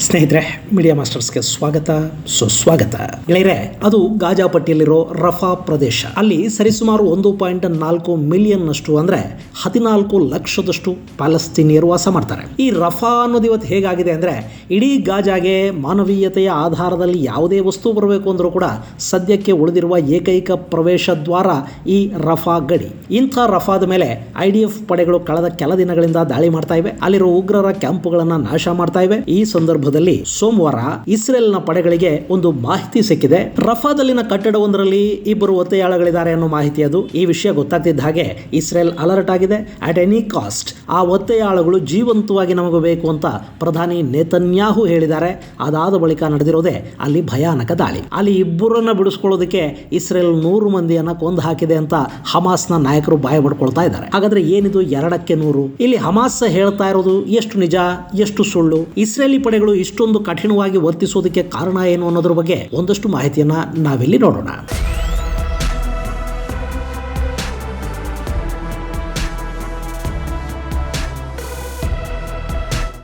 ಸ್ನೇಹಿತರೆ, ಮೀಡಿಯಾ ಮಾಸ್ಟರ್ಸ್ಗೆ ಸ್ವಾಗತ ಸುಸ್ವಾಗತ. ಗೆಳೆಯರೆ, ಅದು ಗಾಜಾ ಪಟ್ಟಿಯಲ್ಲಿರೋ ರಫಾ ಪ್ರದೇಶ. ಅಲ್ಲಿ ಸರಿಸುಮಾರು 1.4 ಮಿಲಿಯನ್ ಅಷ್ಟು ಅಂದ್ರೆ 14 ಲಕ್ಷದಷ್ಟು ಪ್ಯಾಲೆಸ್ತೀನಿಯರು ವಾಸ ಮಾಡ್ತಾರೆ. ಈ ರಫಾ ಅನ್ನೋದು ಇವತ್ತು ಹೇಗಾಗಿದೆ ಅಂದ್ರೆ, ಇಡೀ ಗಾಜಾಗೆ ಮಾನವೀಯತೆಯ ಆಧಾರದಲ್ಲಿ ಯಾವುದೇ ವಸ್ತು ಬರಬೇಕು ಅಂದ್ರೂ ಕೂಡ ಸದ್ಯಕ್ಕೆ ಉಳಿದಿರುವ ಏಕೈಕ ಪ್ರವೇಶ ದ್ವಾರ ಈ ರಫಾ ಗಡಿ. ಇಂಥ ರಫಾದ ಮೇಲೆ IDF ಪಡೆಗಳು ಕಳೆದ ಕೆಲ ದಿನಗಳಿಂದ ದಾಳಿ ಮಾಡ್ತಾ ಇವೆ. ಅಲ್ಲಿರೋ ಉಗ್ರರ ಕ್ಯಾಂಪುಗಳನ್ನ ನಾಶ ಮಾಡ್ತಾ ಇವೆ. ಈ ಸಂದರ್ಭದಲ್ಲಿ ಸೋಮವಾರ ಇಸ್ರೇಲ್ನ ಪಡೆಗಳಿಗೆ ಒಂದು ಮಾಹಿತಿ ಸಿಕ್ಕಿದೆ. ರಫಾದಲ್ಲಿನ ಕಟ್ಟಡವೊಂದರಲ್ಲಿ ಇಬ್ಬರು ಒತ್ತೆಯಾಳುಗಳಿದ್ದಾರೆ ಅನ್ನೋ ಮಾಹಿತಿ ಅದು. ಈ ವಿಷಯ ಗೊತ್ತಾಗ್ತಿದ್ದ ಹಾಗೆ ಇಸ್ರೇಲ್ ಅಲರ್ಟ್ ಆಗಿದೆ. ಅಟ್ ಎನಿ ಕಾಸ್ಟ್ ಆ ಒತ್ತೆಯಾಳುಗಳು ಜೀವಂತವಾಗಿ ನಮಗೆ ಬೇಕು ಅಂತ ಪ್ರಧಾನಿ ನೇತನ್ಯಾಹು ಹೇಳಿದ್ದಾರೆ. ಅದಾದ ಬಳಿಕ ನಡೆದಿರೋದೇ ಅಲ್ಲಿ ಭಯಾನಕ ದಾಳಿ. ಅಲ್ಲಿ ಇಬ್ಬರನ್ನ ಬಿಡಿಸ್ಕೊಳ್ಳೋದಕ್ಕೆ ಇಸ್ರೇಲ್ 100 ಮಂದಿಯನ್ನ ಕೊಂದು ಹಾಕಿದೆ ಅಂತ ಹಮಾಸ್ನ ನಾಯಕರು ಬಾಯಿ ಬಡ್ಕೊಳ್ತಾ ಇದ್ದಾರೆ. ಹಾಗಾದ್ರೆ ಏನಿದು 2ಕ್ಕೆ 100? ಇಲ್ಲಿ ಹಮಾಸ್ ಹೇಳ್ತಾ ಇರೋದು ಎಷ್ಟು ನಿಜ, ಎಷ್ಟು ಸುಳ್ಳು? ಇಸ್ರೇಲಿ ಪಡೆಗಳು ಇಷ್ಟೊಂದು ಕಠಿಣವಾಗಿ ವರ್ತಿಸೋದಕ್ಕೆ ಕಾರಣ ಏನು ಅನ್ನೋದ್ರ ಬಗ್ಗೆ ಒಂದಷ್ಟು ಮಾಹಿತಿಯನ್ನ ನಾವಿಲ್ಲಿ ನೋಡೋಣ.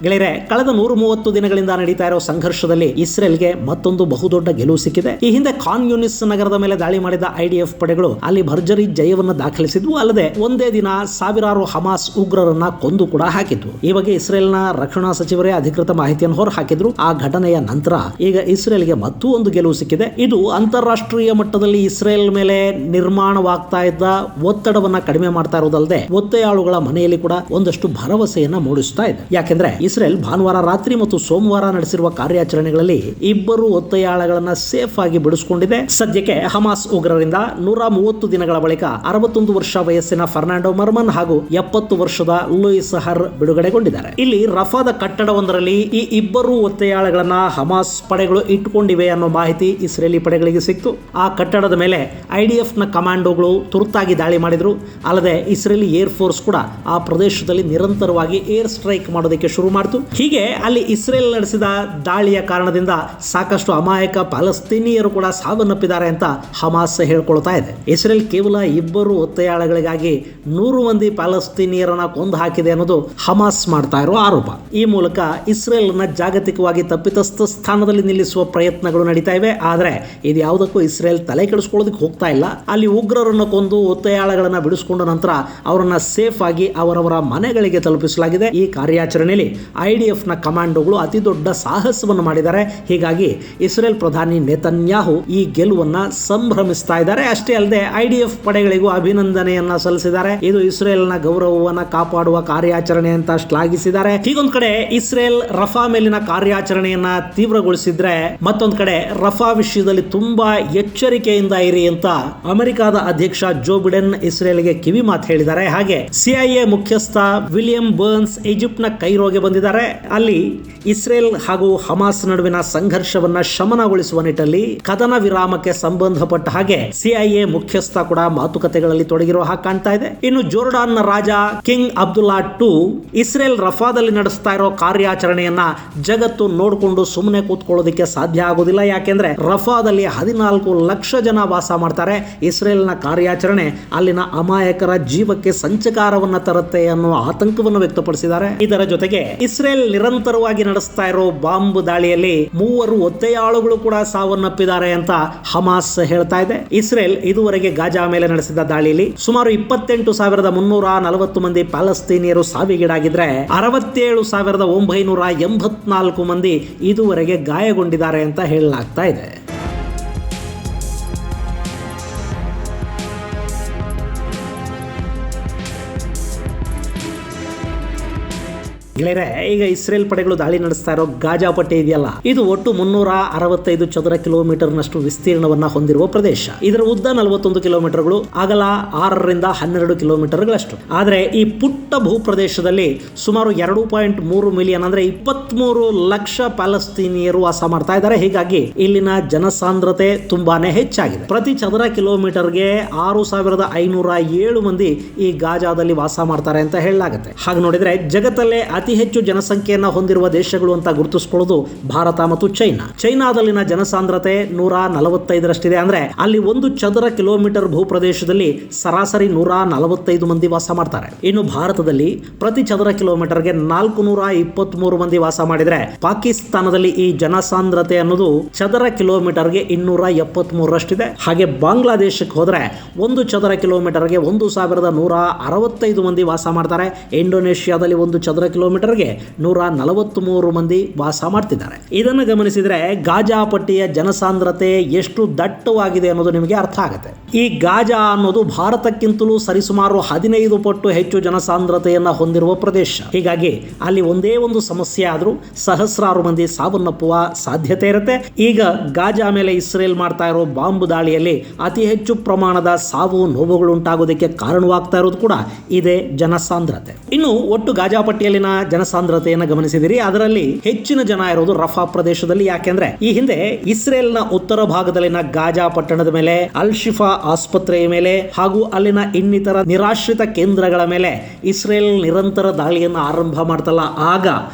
ಗೆಳೆಯರೆ, ಕಳೆದ 130 ದಿನಗಳಿಂದ ನಡೀತಾ ಇರೋ ಸಂಘರ್ಷದಲ್ಲಿ ಇಸ್ರೇಲ್ಗೆ ಮತ್ತೊಂದು ಬಹುದೊಡ್ಡ ಗೆಲುವು ಸಿಕ್ಕಿದೆ. ಈ ಹಿಂದೆ ಖಾನ್ ಯೂನಿಸ್ ನಗರದ ಮೇಲೆ ದಾಳಿ ಮಾಡಿದ IDF ಪಡೆಗಳು ಅಲ್ಲಿ ಭರ್ಜರಿ ಜಯವನ್ನು ದಾಖಲಿಸಿದ್ವು. ಅಲ್ಲದೆ ಒಂದೇ ದಿನ ಸಾವಿರಾರು ಹಮಾಸ್ ಉಗ್ರರನ್ನ ಕೊಂದು ಕೂಡ ಹಾಕಿದ್ವು. ಈ ಬಗ್ಗೆ ಇಸ್ರೇಲ್ನ ರಕ್ಷಣಾ ಸಚಿವರೇ ಅಧಿಕೃತ ಮಾಹಿತಿಯನ್ನು ಹೊರ ಹಾಕಿದ್ರು. ಆ ಘಟನೆಯ ನಂತರ ಈಗ ಇಸ್ರೇಲ್ಗೆ ಮತ್ತೂ ಒಂದು ಗೆಲುವು ಸಿಕ್ಕಿದೆ. ಇದು ಅಂತಾರಾಷ್ಟ್ರೀಯ ಮಟ್ಟದಲ್ಲಿ ಇಸ್ರೇಲ್ ಮೇಲೆ ನಿರ್ಮಾಣವಾಗ್ತಾ ಇದ್ದ ಒತ್ತಡವನ್ನ ಕಡಿಮೆ ಮಾಡ್ತಾ ಇರೋದಲ್ಲದೆ ಒತ್ತೆಯಾಳುಗಳ ಮನೆಯಲ್ಲಿ ಕೂಡ ಒಂದಷ್ಟು ಭರವಸೆಯನ್ನ ಮೂಡಿಸ್ತಾ ಇದೆ. ಯಾಕೆಂದ್ರೆ ಇಸ್ರೇಲ್ ಭಾನುವಾರ ರಾತ್ರಿ ಮತ್ತು ಸೋಮವಾರ ನಡೆಸಿರುವ ಕಾರ್ಯಾಚರಣೆಗಳಲ್ಲಿ ಇಬ್ಬರು ಒತ್ತೆಯಾಳುಗಳನ್ನ ಸೇಫ್ ಆಗಿ ಬಿಡಿಸಿಕೊಂಡಿದೆ. ಸದ್ಯಕ್ಕೆ ಹಮಾಸ್ ಉಗ್ರರಿಂದ 130 ದಿನಗಳ ಬಳಿಕ 61 ವರ್ಷ ವಯಸ್ಸಿನ ಫರ್ನಾಂಡೋ ಮರ್ಮನ್ ಹಾಗೂ 70 ವರ್ಷದ ಲೂಯಿಸ್ ಹರ್ ಬಿಡುಗಡೆಗೊಂಡಿದ್ದಾರೆ. ಇಲ್ಲಿ ರಫಾದ ಕಟ್ಟಡವೊಂದರಲ್ಲಿ ಈ ಇಬ್ಬರು ಒತ್ತೆಯಾಳುಗಳನ್ನ ಹಮಾಸ್ ಪಡೆಗಳು ಇಟ್ಟುಕೊಂಡಿವೆ ಅನ್ನೋ ಮಾಹಿತಿ ಇಸ್ರೇಲಿ ಪಡೆಗಳಿಗೆ ಸಿಕ್ತು. ಆ ಕಟ್ಟಡದ ಮೇಲೆ IDF ನ ಕಮಾಂಡೋಗಳು ತುರ್ತಾಗಿ ದಾಳಿ ಮಾಡಿದ್ರು. ಅಲ್ಲದೆ ಇಸ್ರೇಲಿ ಏರ್ ಫೋರ್ಸ್ ಕೂಡ ಆ ಪ್ರದೇಶದಲ್ಲಿ ನಿರಂತರವಾಗಿ ಏರ್ ಸ್ಟ್ರೈಕ್ ಮಾಡೋದಕ್ಕೆ ಶುರು ಮಾಡಿತು. ಹೀಗೆ ಅಲ್ಲಿ ಇಸ್ರೇಲ್ ನಡೆಸಿದ ದಾಳಿಯ ಕಾರಣದಿಂದ ಸಾಕಷ್ಟು ಅಮಾಯಕ ಪ್ಯಾಲೆಸ್ತೀನಿಯರು ಕೂಡ ಸಾವನ್ನಪ್ಪಿದ್ದಾರೆ ಅಂತ ಹಮಾಸ್ ಹೇಳ್ಕೊಳ್ತಾ ಇದೆ. ಇಸ್ರೇಲ್ ಕೇವಲ ಇಬ್ಬರು ಒತ್ತೆಯಾಳುಗಳಿಗಾಗಿ 100 ಮಂದಿ ಪ್ಯಾಲೆಸ್ತೀನಿಯರನ್ನ ಕೊಂದು ಹಾಕಿದೆ ಅನ್ನೋದು ಹಮಾಸ್ ಮಾಡ್ತಾ ಇರೋ ಆರೋಪ. ಈ ಮೂಲಕ ಇಸ್ರೇಲ್ನ ಜಾಗತಿಕವಾಗಿ ತಪ್ಪಿತಸ್ಥ ಸ್ಥಾನದಲ್ಲಿ ನಿಲ್ಲಿಸುವ ಪ್ರಯತ್ನಗಳು ನಡೀತಾ ಇವೆ. ಆದ್ರೆ ಇದು ಯಾವುದಕ್ಕೂ ಇಸ್ರೇಲ್ ತಲೆ ಕೆಡಿಸ್ಕೊಳ್ಳೋದಕ್ಕೆ ಹೋಗ್ತಾ ಇಲ್ಲ. ಅಲ್ಲಿ ಉಗ್ರರನ್ನು ಕೊಂದು ಒತ್ತೆಯಾಳುಗಳನ್ನ ಬಿಡಿಸಿಕೊಂಡ ನಂತರ ಅವರನ್ನ ಸೇಫ್ ಆಗಿ ಅವರವರ ಮನೆಗಳಿಗೆ ತಲುಪಿಸಲಾಗಿದೆ. ಈ ಕಾರ್ಯಾಚರಣೆಯಲ್ಲಿ IDF ನ ಕಮಾಂಡೋಗಳು ಅತಿ ದೊಡ್ಡ ಸಾಹಸವನ್ನು ಮಾಡಿದ್ದಾರೆ. ಹೀಗಾಗಿ ಇಸ್ರೇಲ್ ಪ್ರಧಾನಿ ನೇತನ್ಯಾಹು ಈ ಗೆಲುವನ್ನ ಸಂಭ್ರಮಿಸ್ತಾ ಇದ್ದಾರೆ. ಅಷ್ಟೇ ಅಲ್ಲದೆ IDF ಪಡೆಗಳಿಗೂ ಅಭಿನಂದನೆಯನ್ನ ಸಲ್ಲಿಸಿದ್ದಾರೆ. ಇದು ಇಸ್ರೇಲ್ನ ಗೌರವವನ್ನ ಕಾಪಾಡುವ ಕಾರ್ಯಾಚರಣೆ ಅಂತ ಶ್ಲಾಘಿಸಿದ್ದಾರೆ. ಹೀಗೊಂದ್ ಕಡೆ ಇಸ್ರೇಲ್ ರಫಾ ಮೇಲಿನ ಕಾರ್ಯಾಚರಣೆಯನ್ನ ತೀವ್ರಗೊಳಿಸಿದ್ರೆ, ಮತ್ತೊಂದ್ ಕಡೆ ರಫಾ ವಿಷಯದಲ್ಲಿ ತುಂಬಾ ಎಚ್ಚರಿಕೆಯಿಂದ ಇರಿ ಅಂತ ಅಮೆರಿಕದ ಅಧ್ಯಕ್ಷ ಜೋ ಬಿಡೆನ್ ಇಸ್ರೇಲ್ಗೆ ಕಿವಿ ಮಾತು ಹೇಳಿದ್ದಾರೆ. ಹಾಗೆ CIA ಮುಖ್ಯಸ್ಥ ವಿಲಿಯಂ ಬರ್ನ್ಸ್ ಈಜಿಪ್ಟ್ನ ಕೈರೋಗೆ ಬಂದಿದ್ದಾರೆ. ಅಲ್ಲಿ ಇಸ್ರೇಲ್ ಹಾಗೂ ಹಮಾಸ್ ನಡುವಿನ ಸಂಘರ್ಷವನ್ನ ಶಮನಗೊಳಿಸುವ ನಿಟ್ಟಿನಲ್ಲಿ ಕದನ ವಿರಾಮಕ್ಕೆ ಸಂಬಂಧಪಟ್ಟ ಹಾಗೆ CIA ಮುಖ್ಯಸ್ಥ ಕೂಡ ಮಾತುಕತೆಗಳಲ್ಲಿ ತೊಡಗಿರೋ ಹಾಗೆ ಕಾಣ್ತಾ ಇದೆ. ಇನ್ನು ಜೋರ್ಡಾನ್ನ ರಾಜ ಕಿಂಗ್ ಅಬ್ದುಲ್ಲಾ II ಇಸ್ರೇಲ್ ರಫಾದಲ್ಲಿ ನಡೆಸ್ತಾ ಇರೋ ಕಾರ್ಯಾಚರಣೆಯನ್ನ ಜಗತ್ತು ನೋಡಿಕೊಂಡು ಸುಮ್ಮನೆ ಕೂತ್ಕೊಳ್ಳೋದಕ್ಕೆ ಸಾಧ್ಯ ಆಗೋದಿಲ್ಲ. ಯಾಕೆಂದ್ರೆ ರಫಾದಲ್ಲಿ 14 ಲಕ್ಷ ಜನ ವಾಸ ಮಾಡ್ತಾರೆ. ಇಸ್ರೇಲ್ನ ಕಾರ್ಯಾಚರಣೆ ಅಲ್ಲಿನ ಅಮಾಯಕರ ಜೀವಕ್ಕೆ ಸಂಚಕಾರವನ್ನ ತರುತ್ತೆ ಅನ್ನೋ ಆತಂಕವನ್ನು ವ್ಯಕ್ತಪಡಿಸಿದ್ದಾರೆ. ಇದರ ಜೊತೆಗೆ ಇಸ್ರೇಲ್ ನಿರಂತರವಾಗಿ ನಡೆಸ್ತಾ ಇರೋ ಬಾಂಬ್ ದಾಳಿಯಲ್ಲಿ 3 ಒತ್ತೆಯಾಳುಗಳು ಕೂಡ ಸಾವನ್ನಪ್ಪಿದ್ದಾರೆ ಅಂತ ಹಮಾಸ್ ಹೇಳ್ತಾ ಇದೆ. ಇಸ್ರೇಲ್ ಇದುವರೆಗೆ ಗಾಜಾ ಮೇಲೆ ನಡೆಸಿದ ದಾಳಿಯಲ್ಲಿ ಸುಮಾರು 28,340 ಮಂದಿ ಪ್ಯಾಲೆಸ್ತೀನಿಯರು ಸಾವಿಗೀಡಾಗಿದ್ರೆ 67,984 ಮಂದಿ ಇದುವರೆಗೆ ಗಾಯಗೊಂಡಿದ್ದಾರೆ ಅಂತ ಹೇಳಲಾಗ್ತಾ ಇದೆ. ಗೆಳೆಯರೆ, ಈಗ ಇಸ್ರೇಲ್ ಪಡೆಗಳು ದಾಳಿ ನಡೆಸ್ತಾ ಇರೋ ಗಾಜಾ ಪಟ್ಟಿ ಇದೆಯಲ್ಲ, ಇದು ಒಟ್ಟು 365 ಚದರ ಕಿಲೋಮೀಟರ್ನಷ್ಟು ವಿಸ್ತೀರ್ಣವನ್ನ ಹೊಂದಿರುವ ಪ್ರದೇಶ. ಇದರ ಉದ್ದ 41 ಕಿಲೋಮೀಟರ್ಗಳು, ಅಗಲ 6ರಿಂದ 12 ಕಿಲೋಮೀಟರ್ಗಳಷ್ಟು. ಆದ್ರೆ ಈ ಪುಟ್ಟ ಭೂಪ್ರದೇಶದಲ್ಲಿ ಸುಮಾರು 2.3 ಮಿಲಿಯನ್ ಅಂದ್ರೆ 23 ಲಕ್ಷ ಪ್ಯಾಲೆಸ್ತೀನಿಯರು ವಾಸ ಮಾಡ್ತಾ ಇದ್ದಾರೆ. ಹೀಗಾಗಿ ಇಲ್ಲಿನ ಜನಸಾಂದ್ರತೆ ತುಂಬಾನೇ ಹೆಚ್ಚಾಗಿದೆ. ಪ್ರತಿ ಚದರ ಕಿಲೋಮೀಟರ್ಗೆ 6,507 ಮಂದಿ ಈ ಗಾಜಾದಲ್ಲಿ ವಾಸ ಮಾಡ್ತಾರೆ ಅಂತ ಹೇಳಲಾಗುತ್ತೆ. ಹಾಗೆ ನೋಡಿದ್ರೆ ಜಗತ್ತಲ್ಲೇ ಅತಿ ಹೆಚ್ಚು ಜನಸಂಖ್ಯೆಯನ್ನು ಹೊಂದಿರುವ ದೇಶಗಳು ಅಂತ ಗುರುತಿಸಿಕೊಳ್ಳೋದು ಭಾರತ ಮತ್ತು ಚೈನಾದಲ್ಲಿನ ಜನಸಾಂದ್ರತೆ 145ರಷ್ಟಿದೆ. ಅಂದ್ರೆ ಅಲ್ಲಿ 1 ಚದರ ಕಿಲೋಮೀಟರ್ ಭೂಪ್ರದೇಶದಲ್ಲಿ ಸರಾಸರಿ 145 ಮಂದಿ ವಾಸ ಮಾಡ್ತಾರೆ. ಇನ್ನು ಭಾರತದಲ್ಲಿ ಪ್ರತಿ ಚದರ ಕಿಲೋಮೀಟರ್ಗೆ 423 ಮಂದಿ ವಾಸ ಮಾಡಿದ್ರೆ, ಪಾಕಿಸ್ತಾನದಲ್ಲಿ ಈ ಜನಸಾಂದ್ರತೆ ಅನ್ನೋದು ಚದರ ಕಿಲೋಮೀಟರ್ಗೆ 273ರಷ್ಟಿದೆ. ಹಾಗೆ ಬಾಂಗ್ಲಾದೇಶಕ್ಕೆ ಹೋದ್ರೆ 1 ಚದರ ಕಿಲೋಮೀಟರ್ಗೆ 1165 ಮಂದಿ ವಾಸ ಮಾಡ್ತಾರೆ. ಇಂಡೋನೇಷ್ಯಾದಲ್ಲಿ 1 ಚದರ ಕಿಲೋಮೀಟರ್ಗೆ 143 ಮಂದಿ ವಾಸ ಮಾಡ್ತಿದ್ದಾರೆ. ಇದನ್ನು ಗಮನಿಸಿದ್ರೆ ಗಾಜಾ ಪಟ್ಟಿಯ ಜನಸಾಂದ್ರತೆ ಎಷ್ಟು ದಟ್ಟವಾಗಿದೆ ಅನ್ನೋದು ನಿಮಗೆ ಅರ್ಥ ಆಗುತ್ತೆ. ಈ ಗಾಜಾ ಅನ್ನೋದು ಭಾರತಕ್ಕಿಂತಲೂ ಸರಿಸುಮಾರು 15 ಪಟ್ಟು ಹೆಚ್ಚು ಜನಸಾಂದ್ರತೆಯನ್ನ ಹೊಂದಿರುವ ಪ್ರದೇಶ. ಹೀಗಾಗಿ ಅಲ್ಲಿ ಒಂದೇ ಒಂದು ಸಮಸ್ಯೆ ಆದ್ರೂ ಸಹಸ್ರಾರು ಮಂದಿ ಸಾವನ್ನಪ್ಪುವ ಸಾಧ್ಯತೆ ಇರುತ್ತೆ. ಈಗ ಗಾಜಾ ಮೇಲೆ ಇಸ್ರೇಲ್ ಮಾಡ್ತಾ ಇರೋ ಬಾಂಬ್ ದಾಳಿಯಲ್ಲಿ ಅತಿ ಹೆಚ್ಚು ಪ್ರಮಾಣದ ಸಾವು ನೋವುಗಳು ಉಂಟಾಗೋದಕ್ಕೆ ಕಾರಣವಾಗ್ತಾ ಇರೋದು ಕೂಡ ಇದೇ ಜನಸಾಂದ್ರತೆ. ಇನ್ನು ಒಟ್ಟು ಗಾಜಾ ಪಟ್ಟಿಯಲ್ಲಿನ ಜನಸಾಂದ್ರತೆಯನ್ನು ಗಮನಿಸಿದಿರಿ, ಅದರಲ್ಲಿ ಹೆಚ್ಚಿನ ಜನ ಇರೋದು ರಫಾ ಪ್ರದೇಶದಲ್ಲಿ. ಯಾಕೆಂದ್ರೆ ಈ ಹಿಂದೆ ಇಸ್ರೇಲ್ನ ಉತ್ತರ ಭಾಗದಲ್ಲಿನ ಗಾಜಾ ಪಟ್ಟಣದ ಮೇಲೆ, ಅಲ್ ಶಿಫಾ ಆಸ್ಪತ್ರೆಯ ಮೇಲೆ ಹಾಗೂ ಅಲ್ಲಿನ ಇನ್ನಿತರ ನಿರಾಶ್ರಿತ ಕೇಂದ್ರಗಳ ಮೇಲೆ ಇಸ್ರೇಲ್ ನಿರಂತರ ದಾಳಿಯನ್ನು ಆರಂಭ ಮಾಡ್ತಲ್ಲ, ಆಗ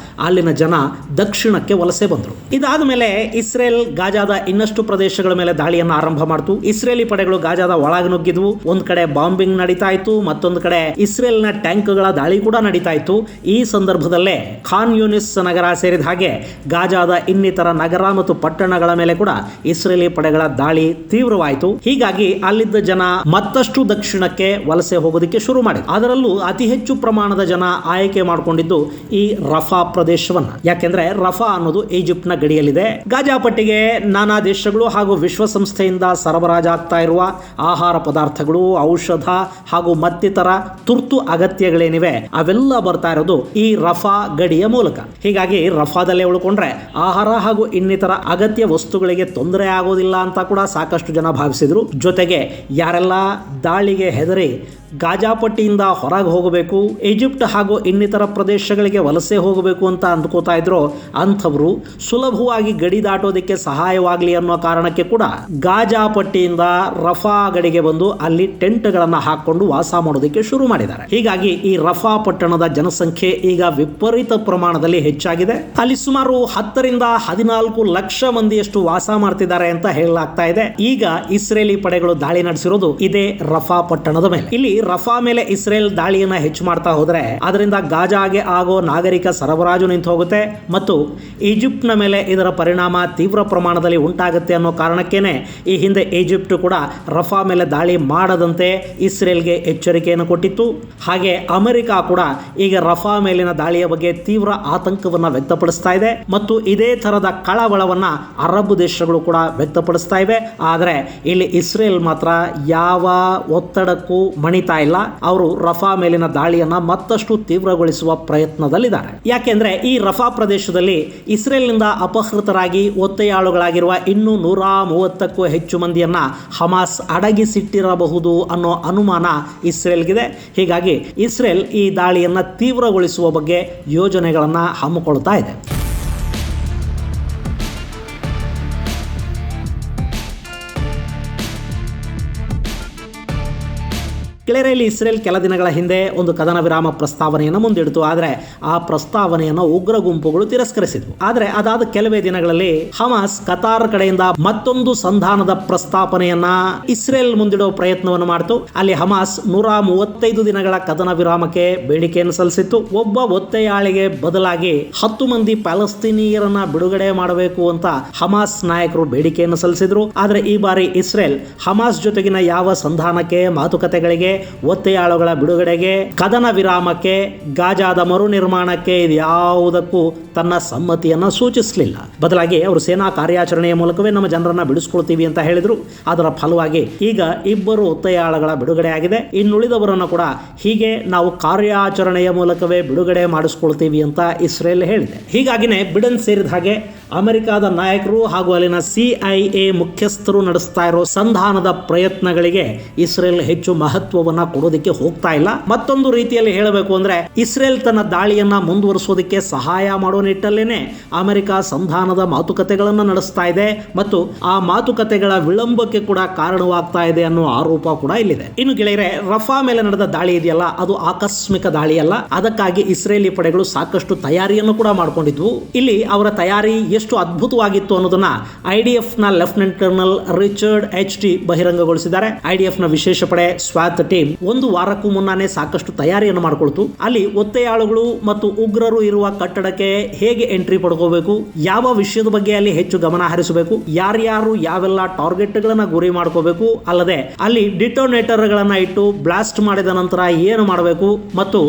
ಅಲ್ಲಿನ ಜನ ದಕ್ಷಿಣಕ್ಕೆ ವಲಸೆ ಬಂದರು. ಇದಾದ ಮೇಲೆ ಇಸ್ರೇಲ್ ಗಾಜಾದ ಇನ್ನಷ್ಟು ಪ್ರದೇಶಗಳ ಮೇಲೆ ದಾಳಿಯನ್ನು ಆರಂಭ ಮಾಡ್ತು. ಇಸ್ರೇಲಿ ಪಡೆಗಳು ಗಾಜಾದ ಒಳಗೆ ನುಗ್ಗಿದ್ವು. ಒಂದ್ ಕಡೆ ಬಾಂಬಿಂಗ್ ನಡೀತಾ ಇತ್ತು, ಮತ್ತೊಂದು ಕಡೆ ಇಸ್ರೇಲ್ನ ಟ್ಯಾಂಕ್ಗಳ ದಾಳಿ ಕೂಡ ನಡೀತಾ ಇತ್ತು. ಈ ಸಂದರ್ಭದಲ್ಲೇ ಖಾನ್ ಯೂನಿಸ್ ನಗರ ಸೇರಿದ ಹಾಗೆ ಗಾಜಾದ ಇನ್ನಿತರ ನಗರ ಮತ್ತು ಪಟ್ಟಣಗಳ ಮೇಲೆ ಕೂಡ ಇಸ್ರೇಲಿ ಪಡೆಗಳ ದಾಳಿ ತೀವ್ರವಾಯಿತು. ಹೀಗಾಗಿ ಅಲ್ಲಿದ್ದ ಜನ ಮತ್ತಷ್ಟು ದಕ್ಷಿಣಕ್ಕೆ ವಲಸೆ ಹೋಗೋದಕ್ಕೆ ಶುರು ಮಾಡಿದ್ರು. ಅದರಲ್ಲೂ ಅತಿ ಹೆಚ್ಚು ಪ್ರಮಾಣದ ಜನ ಆಯ್ಕೆ ಮಾಡಿಕೊಂಡಿದ್ದು ಈ ರಫಾ ಪ್ರದೇಶವನ್ನ. ಯಾಕೆಂದ್ರೆ ರಫಾ ಅನ್ನೋದು ಈಜಿಪ್ಟ್ನ ಗಡಿಯಲ್ಲಿದೆ. ಗಾಜಾ ಪಟ್ಟಿಗೆ ನಾನಾ ದೇಶಗಳು ಹಾಗೂ ವಿಶ್ವಸಂಸ್ಥೆಯಿಂದ ಸರಬರಾಜಾಗ್ತಾ ಇರುವ ಆಹಾರ ಪದಾರ್ಥಗಳು, ಔಷಧ ಹಾಗೂ ಮತ್ತಿತರ ತುರ್ತು ಅಗತ್ಯಗಳೇನಿವೆ ಅವೆಲ್ಲ ಬರ್ತಾ ಇರೋದು ಈ ರಫಾ ಗಡಿಯ ಮೂಲಕ. ಹೀಗಾಗಿ ರಫಾದಲ್ಲೇ ಉಳ್ಕೊಂಡ್ರೆ ಆಹಾರ ಹಾಗೂ ಇನ್ನಿತರ ಅಗತ್ಯ ವಸ್ತುಗಳಿಗೆ ತೊಂದರೆ ಆಗೋದಿಲ್ಲ ಅಂತ ಕೂಡ ಸಾಕಷ್ಟು ಜನ ಭಾವಿಸಿದ್ರು. ಜೊತೆಗೆ ಯಾರೆಲ್ಲ ದಾಳಿಗೆ ಹೆದರಿ ಗಾಜಾ ಪಟ್ಟಿಯಿಂದ ಹೊರಗೆ ಹೋಗಬೇಕು, ಈಜಿಪ್ಟ್ ಹಾಗೂ ಇನ್ನಿತರ ಪ್ರದೇಶಗಳಿಗೆ ವಲಸೆ ಹೋಗಬೇಕು ಅಂತ ಅಂದ್ಕೋತಾ ಇದ್ರು, ಅಂಥವರು ಸುಲಭವಾಗಿ ಗಡಿ ದಾಟೋದಕ್ಕೆ ಸಹಾಯವಾಗಲಿ ಅನ್ನೋ ಕಾರಣಕ್ಕೆ ಕೂಡ ಗಾಜಾ ಪಟ್ಟಿಯಿಂದ ರಫಾ ಗಡಿಗೆ ಬಂದು ಅಲ್ಲಿ ಟೆಂಟ್ಗಳನ್ನು ಹಾಕೊಂಡು ವಾಸ ಮಾಡೋದಕ್ಕೆ ಶುರು ಮಾಡಿದ್ದಾರೆ. ಹೀಗಾಗಿ ಈ ರಫಾ ಪಟ್ಟಣದ ಜನಸಂಖ್ಯೆ ಈಗ ವಿಪರೀತ ಪ್ರಮಾಣದಲ್ಲಿ ಹೆಚ್ಚಾಗಿದೆ. ಅಲ್ಲಿ ಸುಮಾರು 10 ರಿಂದ 14 ಲಕ್ಷ ಮಂದಿಯಷ್ಟು ವಾಸ ಮಾಡ್ತಿದ್ದಾರೆ ಅಂತ ಹೇಳಲಾಗ್ತಾ ಇದೆ. ಈಗ ಇಸ್ರೇಲಿ ಪಡೆಗಳು ದಾಳಿ ನಡೆಸಿರೋದು ಇದೇ ರಫಾ ಪಟ್ಟಣದ ಮೇಲೆ. ಇಲ್ಲಿ ರಫಾ ಮೇಲೆ ಇಸ್ರೇಲ್ ದಾಳಿಯನ್ನ ಹೆಚ್ಚು ಮಾಡ್ತಾ ಹೋದ್ರೆ ಅದರಿಂದ ಗಾಜಾಗೆ ಆಗೋ ನಾಗರಿಕ ಸರಬರಾಜು ನಿಂತು ಹೋಗುತ್ತೆ ಮತ್ತು ಈಜಿಪ್ಟ್ನ ಮೇಲೆ ಇದರ ಪರಿಣಾಮ ತೀವ್ರ ಪ್ರಮಾಣದಲ್ಲಿ ಉಂಟಾಗುತ್ತೆ ಅನ್ನೋ ಕಾರಣಕ್ಕೇನೆ ಈ ಹಿಂದೆ ಈಜಿಪ್ಟ್ ಕೂಡ ರಫಾ ಮೇಲೆ ದಾಳಿ ಮಾಡದಂತೆ ಇಸ್ರೇಲ್ಗೆ ಎಚ್ಚರಿಕೆಯನ್ನು ಕೊಟ್ಟಿತ್ತು. ಹಾಗೆ ಅಮೆರಿಕ ಕೂಡ ಈಗ ರಫಾ ಮೇಲಿನ ದಾಳಿಯ ಬಗ್ಗೆ ತೀವ್ರ ಆತಂಕವನ್ನ ವ್ಯಕ್ತಪಡಿಸ್ತಾ ಇದೆ ಮತ್ತು ಇದೇ ತರದ ಕಳವಳವನ್ನ ಅರಬ್ ದೇಶಗಳು ಕೂಡ ವ್ಯಕ್ತಪಡಿಸ್ತಾ ಇವೆ. ಆದರೆ ಇಲ್ಲಿ ಇಸ್ರೇಲ್ ಮಾತ್ರ ಯಾವ ಒತ್ತಡಕ್ಕೂ ಮಣಿತಾ ಇಲ್ಲ. ಅವರು ರಫಾ ಮೇಲಿನ ದಾಳಿಯನ್ನ ಮತ್ತಷ್ಟು ತೀವ್ರಗೊಳಿಸುವ ಪ್ರಯತ್ನದಲ್ಲಿದ್ದಾರೆ. ಯಾಕೆಂದ್ರೆ ಈ ರಫಾ ಪ್ರದೇಶದಲ್ಲಿ ಇಸ್ರೇಲ್ನಿಂದ ಅಪಹೃತರಾಗಿ ಒತ್ತೆಯಾಳುಗಳಾಗಿರುವ ಇನ್ನೂ 130ಕ್ಕೂ ಹೆಚ್ಚು ಮಂದಿಯನ್ನ ಹಮಾಸ್ ಅಡಗಿಸಿಟ್ಟಿರಬಹುದು ಅನ್ನೋ ಅನುಮಾನ ಇಸ್ರೇಲ್ಗಿದೆ. ಹೀಗಾಗಿ ಇಸ್ರೇಲ್ ಈ ದಾಳಿಯನ್ನ ತೀವ್ರಗೊಳಿಸುವ ಬಗ್ಗೆ ಯೋಜನೆಗಳನ್ನ ಹಮ್ಮಿಕೊಳ್ತಾ ಇದೆ. ಕೆಳರೆಯಲ್ಲಿ ಇಸ್ರೇಲ್ ಕೆಲ ದಿನಗಳ ಹಿಂದೆ ಒಂದು ಕದನ ವಿರಾಮ ಪ್ರಸ್ತಾವನೆಯನ್ನು ಮುಂದಿಡ್ತು. ಆದರೆ ಆ ಪ್ರಸ್ತಾವನೆಯನ್ನು ಉಗ್ರ ಗುಂಪುಗಳು ತಿರಸ್ಕರಿಸಿದ್ವು. ಆದರೆ ಅದಾದ ಕೆಲವೇ ದಿನಗಳಲ್ಲಿ ಹಮಾಸ್ ಕತಾರ್ ಕಡೆಯಿಂದ ಮತ್ತೊಂದು ಸಂಧಾನದ ಪ್ರಸ್ತಾವನೆಯನ್ನ ಇಸ್ರೇಲ್ ಮುಂದಿಡುವ ಪ್ರಯತ್ನವನ್ನು ಮಾಡಿತು. ಅಲ್ಲಿ ಹಮಾಸ್ 135 ದಿನಗಳ ಕದನ ವಿರಾಮಕ್ಕೆ ಬೇಡಿಕೆಯನ್ನು ಸಲ್ಲಿಸಿತ್ತು. ಒಬ್ಬ ಒತ್ತೆಯಾಳಿಗೆ ಬದಲಾಗಿ 10 ಮಂದಿ ಪ್ಯಾಲೆಸ್ತೀನಿಯರನ್ನ ಬಿಡುಗಡೆ ಮಾಡಬೇಕು ಅಂತ ಹಮಾಸ್ ನಾಯಕರು ಬೇಡಿಕೆಯನ್ನು ಸಲ್ಲಿಸಿದ್ರು. ಆದರೆ ಈ ಬಾರಿ ಇಸ್ರೇಲ್ ಹಮಾಸ್ ಜೊತೆಗಿನ ಯಾವ ಸಂಧಾನಕ್ಕೆ, ಮಾತುಕತೆಗಳಿಗೆ, ಒತ್ತೆಯಾಳುಗಳ ಬಿಡುಗಡೆಗೆ, ಕದನ ವಿರಾಮಕ್ಕೆ, ಗಾಜಾದ ಮರು ನಿರ್ಮಾಣಕ್ಕೆ ಯಾವುದಕ್ಕೂ ತನ್ನ ಸಮ್ಮತಿಯನ್ನ ಸೂಚಿಸಲಿಲ್ಲ. ಬದಲಾಗಿ ಅವರು ಸೇನಾ ಕಾರ್ಯಾಚರಣೆಯ ಮೂಲಕವೇ ನಮ್ಮ ಜನರನ್ನ ಬಿಡಿಸ್ಕೊಳ್ತೀವಿ ಅಂತ ಹೇಳಿದ್ರು. ಅದರ ಫಲವಾಗಿ ಈಗ 2 ಒತ್ತೆಯಾಳುಗಳ ಬಿಡುಗಡೆ ಆಗಿದೆ. ಇನ್ನುಳಿದವರನ್ನು ಕೂಡ ಹೀಗೆ ನಾವು ಕಾರ್ಯಾಚರಣೆಯ ಮೂಲಕವೇ ಬಿಡುಗಡೆ ಮಾಡಿಸ್ಕೊಳ್ತೀವಿ ಅಂತ ಇಸ್ರೇಲ್ ಹೇಳಿದೆ. ಹೀಗಾಗಿನೇ ಬಿಡನ್ ಸೇರಿದ ಹಾಗೆ ಅಮೆರಿಕದ ನಾಯಕರು ಹಾಗೂ ಅಲ್ಲಿನ CIA ಮುಖ್ಯಸ್ಥರು ನಡೆಸ್ತಾ ಇರೋ ಸಂಧಾನದ ಪ್ರಯತ್ನಗಳಿಗೆ ಇಸ್ರೇಲ್ ಹೆಚ್ಚು ಮಹತ್ವ ಗೌರವವನ್ನ ಕೊಡೋದಕ್ಕೆ ಹೋಗ್ತಾ ಇಲ್ಲ. ಮತ್ತೊಂದು ರೀತಿಯಲ್ಲಿ ಹೇಳಬೇಕು ಅಂದ್ರೆ ಇಸ್ರೇಲ್ ತನ್ನ ದಾಳಿಯನ್ನ ಮುಂದುವರಿಸೋದಕ್ಕೆ ಸಹಾಯ ಮಾಡೋ ನಿಟ್ಟಲ್ಲೇನೆ ಅಮೆರಿಕ ಸಂಧಾನದ ಮಾತುಕತೆಗಳನ್ನು ನಡೆಸ್ತಾ ಇದೆ ಮತ್ತು ಆ ಮಾತುಕತೆಗಳ ವಿಳಂಬಕ್ಕೆ ಕೂಡ ಕಾರಣವಾಗ್ತಾ ಇದೆ ಅನ್ನೋ ಆರೋಪ ಕೂಡ ಇಲ್ಲಿದೆ. ಇನ್ನು ಗೆಳೆಯರೆ, ರಫಾ ಮೇಲೆ ನಡೆದ ದಾಳಿ ಇದೆಯಲ್ಲ, ಅದು ಆಕಸ್ಮಿಕ ದಾಳಿ ಅಲ್ಲ. ಅದಕ್ಕಾಗಿ ಇಸ್ರೇಲಿ ಪಡೆಗಳು ಸಾಕಷ್ಟು ತಯಾರಿಯನ್ನು ಕೂಡ ಮಾಡಿಕೊಂಡಿದ್ವು. ಇಲ್ಲಿ ಅವರ ತಯಾರಿ ಎಷ್ಟು ಅದ್ಭುತವಾಗಿತ್ತು ಅನ್ನೋದನ್ನ IDF ನ lieutenant colonel Richard HT ಬಹಿರಂಗಗೊಳಿಸಿದ್ದಾರೆ. IDF ನ ವಿಶೇಷ ಪಡೆ ಸ್ವಾತ್ ಟೀಮ್ ಒಂದು ವಾರಕ್ಕೂ ಮುನ್ನಾನೆ ಸಾಕಷ್ಟು ತಯಾರಿಯನ್ನು ಮಾಡಿಕೊಳ್ತು. ಅಲ್ಲಿ ಒತ್ತೆಯಾಳುಗಳು ಮತ್ತು ಉಗ್ರರು ಇರುವ ಕಟ್ಟಡಕ್ಕೆ ಹೇಗೆ ಎಂಟ್ರಿ ಪಡ್ಕೋಬೇಕು, ಯಾವ ವಿಷಯದ ಬಗ್ಗೆ ಅಲ್ಲಿ ಹೆಚ್ಚು ಗಮನ ಹರಿಸಬೇಕು, ಯಾರ್ಯಾರು ಯಾವೆಲ್ಲ ಟಾರ್ಗೆಟ್ ಗಳನ್ನ ಗುರಿ ಮಾಡ್ಕೋಬೇಕು, ಅಲ್ಲದೆ ಅಲ್ಲಿ ಡಿಟೋನೇಟರ್ ಗಳನ್ನ ಇಟ್ಟು ಬ್ಲಾಸ್ಟ್ ಮಾಡಿದ ನಂತರ ಏನು ಮಾಡಬೇಕು ಮತ್ತು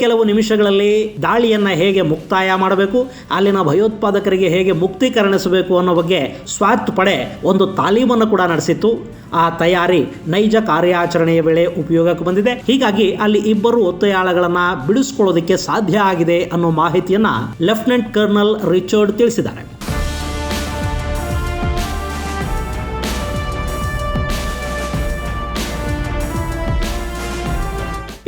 ಕೆಲವು ನಿಮಿಷಗಳಲ್ಲಿ ದಾಳಿಯನ್ನ ಹೇಗೆ ಮುಕ್ತಾಯ ಮಾಡಬೇಕು, ಅಲ್ಲಿನ ಭಯೋತ್ಪಾದಕರಿಗೆ ಹೇಗೆ ಮುಕ್ತೀಕರಣಿಸಬೇಕು ಅನ್ನೋ ಬಗ್ಗೆ ಸ್ವಾತ್ ಪಡೆ ಒಂದು ತಾಲೀಮನ್ನು ಕೂಡ ನಡೆಸಿತ್ತು. ಆ ತಯಾರಿ ನೈಜ ಕಾರ್ಯಾಚರಣೆಯ ವೇಳೆ ಉಪಯೋಗಕ್ಕೆ ಬಂದಿದೆ. ಹೀಗಾಗಿ ಅಲ್ಲಿ ಇಬ್ಬರು ಒತ್ತೆಯಾಳಗಳನ್ನ ಬಿಡಿಸಿಕೊಳ್ಳೋದಕ್ಕೆ ಸಾಧ್ಯ ಆಗಿದೆ ಅನ್ನೋ ಮಾಹಿತಿಯನ್ನ ಲೆಫ್ಟಿನೆಂಟ್ ಕರ್ನಲ್ ರಿಚರ್ಡ್ ತಿಳಿಸಿದ್ದಾರೆ.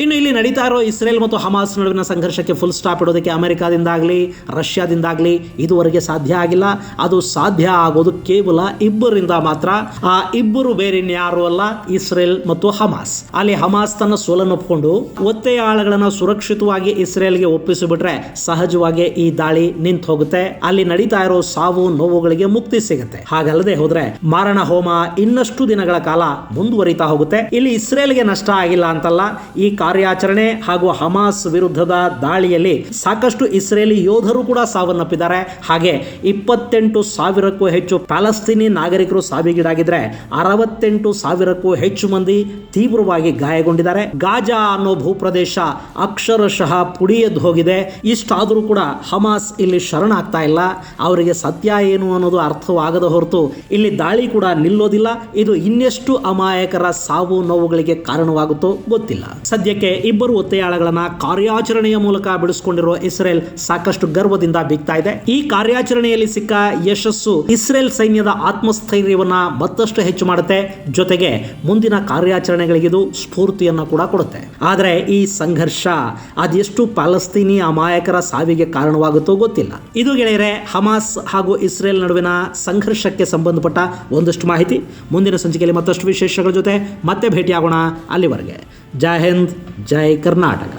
ಇನ್ನು ಇಲ್ಲಿ ನಡೀತಾ ಇರೋ ಇಸ್ರೇಲ್ ಮತ್ತು ಹಮಾಸ್ ನಡುವಿನ ಸಂಘರ್ಷಕ್ಕೆ ಫುಲ್ ಸ್ಟಾಪ್ ಇಡೋದಕ್ಕೆ ಅಮೆರಿಕಾದಿಂದಾಗಲಿ ರಷ್ಯಾದಿಂದಾಗಲಿ ಇದುವರೆಗೆ ಸಾಧ್ಯ ಆಗಿಲ್ಲ. ಅದು ಸಾಧ್ಯ ಆಗೋದು ಕೇವಲ ಇಬ್ಬರಿಂದ ಮಾತ್ರ. ಆ ಇಬ್ಬರು ಬೇರೆ ಇನ್ಯಾರು ಅಲ್ಲ, ಇಸ್ರೇಲ್ ಮತ್ತು ಹಮಾಸ್. ಅಲ್ಲಿ ಹಮಾಸ್ ತನ್ನ ಸೋಲನ್ನು ಒಪ್ಪಿಕೊಂಡು ಒತ್ತೆಯಾಳುಗಳನ್ನು ಸುರಕ್ಷಿತವಾಗಿ ಇಸ್ರೇಲ್ಗೆ ಒಪ್ಪಿಸಿಬಿಟ್ರೆ ಸಹಜವಾಗಿ ಈ ದಾಳಿ ನಿಂತು ಹೋಗುತ್ತೆ. ಅಲ್ಲಿ ನಡೀತಾ ಇರೋ ಸಾವು ನೋವುಗಳಿಗೆ ಮುಕ್ತಿ ಸಿಗುತ್ತೆ. ಹಾಗಲ್ಲದೆ ಹೋದ್ರೆ ಮಾರಣ ಹೋಮ ಇನ್ನಷ್ಟು ದಿನಗಳ ಕಾಲ ಮುಂದುವರಿತಾ ಹೋಗುತ್ತೆ. ಇಲ್ಲಿ ಇಸ್ರೇಲ್ಗೆ ನಷ್ಟ ಆಗಿಲ್ಲ ಅಂತಲ್ಲ, ಈ ಕಾರ್ಯಾಚರಣೆ ಹಾಗೂ ಹಮಾಸ್ ವಿರುದ್ಧದ ದಾಳಿಯಲ್ಲಿ ಸಾಕಷ್ಟು ಇಸ್ರೇಲಿ ಯೋಧರು ಕೂಡ ಸಾವನ್ನಪ್ಪಿದ್ದಾರೆ. ಹಾಗೆ 28,000ಕ್ಕೂ ಹೆಚ್ಚು ಪ್ಯಾಲೆಸ್ತೀನಿ ನಾಗರಿಕರು ಸಾವಿಗೀಡಾಗಿದ್ರೆ 68,000ಕ್ಕೂ ಹೆಚ್ಚು ಮಂದಿ ತೀವ್ರವಾಗಿ ಗಾಯಗೊಂಡಿದ್ದಾರೆ. ಗಾಜಾ ಅನ್ನೋ ಭೂಪ್ರದೇಶ ಅಕ್ಷರಶಃ ಪುಡಿಯದ್ದು ಹೋಗಿದೆ. ಇಷ್ಟಾದರೂ ಕೂಡ ಹಮಾಸ್ ಇಲ್ಲಿ ಶರಣಾಗ್ತಾ ಇಲ್ಲ. ಅವರಿಗೆ ಸತ್ಯ ಏನು ಅನ್ನೋದು ಅರ್ಥವಾಗದ ಹೊರತು ಇಲ್ಲಿ ದಾಳಿ ಕೂಡ ನಿಲ್ಲೋದಿಲ್ಲ. ಇದು ಇನ್ನೆಷ್ಟು ಅಮಾಯಕರ ಸಾವು ನೋವುಗಳಿಗೆ ಕಾರಣವಾಗುತ್ತೋ ಗೊತ್ತಿಲ್ಲ. ಸದ್ಯಕ್ಕೆ ಇಬ್ಬರು ಒತ್ತೆಯಾಳಗಳನ್ನ ಕಾರ್ಯಾಚರಣೆಯ ಮೂಲಕ ಬಿಡಿಸಿಕೊಂಡಿರೋ ಇಸ್ರೇಲ್ ಸಾಕಷ್ಟು ಗರ್ವದಿಂದ ಬೀಗ್ತಾ ಇದೆ. ಈ ಕಾರ್ಯಾಚರಣೆಯಲ್ಲಿ ಸಿಕ್ಕ ಯಶಸ್ಸು ಇಸ್ರೇಲ್ ಸೈನ್ಯದ ಆತ್ಮಸ್ಥೈರ್ಯವನ್ನ ಮತ್ತಷ್ಟು ಹೆಚ್ಚು ಮಾಡುತ್ತೆ. ಜೊತೆಗೆ ಮುಂದಿನ ಕಾರ್ಯಾಚರಣೆಗಳಿಗಿದು ಸ್ಫೂರ್ತಿಯನ್ನ ಕೂಡ ಕೊಡುತ್ತೆ. ಆದರೆ ಈ ಸಂಘರ್ಷ ಅದೆಷ್ಟು ಪ್ಯಾಲೆಸ್ತೀನಿ ಅಮಾಯಕರ ಸಾವಿಗೆ ಕಾರಣವಾಗುತ್ತೋ ಗೊತ್ತಿಲ್ಲ. ಇದು ಗೆಳೆಯರೆ ಹಮಾಸ್ ಹಾಗೂ ಇಸ್ರೇಲ್ ನಡುವಿನ ಸಂಘರ್ಷಕ್ಕೆ ಸಂಬಂಧಪಟ್ಟ ಒಂದಷ್ಟು ಮಾಹಿತಿ. ಮುಂದಿನ ಸಂಚಿಕೆಯಲ್ಲಿ ಮತ್ತಷ್ಟು ವಿಶೇಷಗಳ ಜೊತೆ ಮತ್ತೆ ಭೇಟಿಯಾಗೋಣ. ಅಲ್ಲಿವರೆಗೆ ಜೈ ಹಿಂದ್, ಜೈ ಕರ್ನಾಟಕ.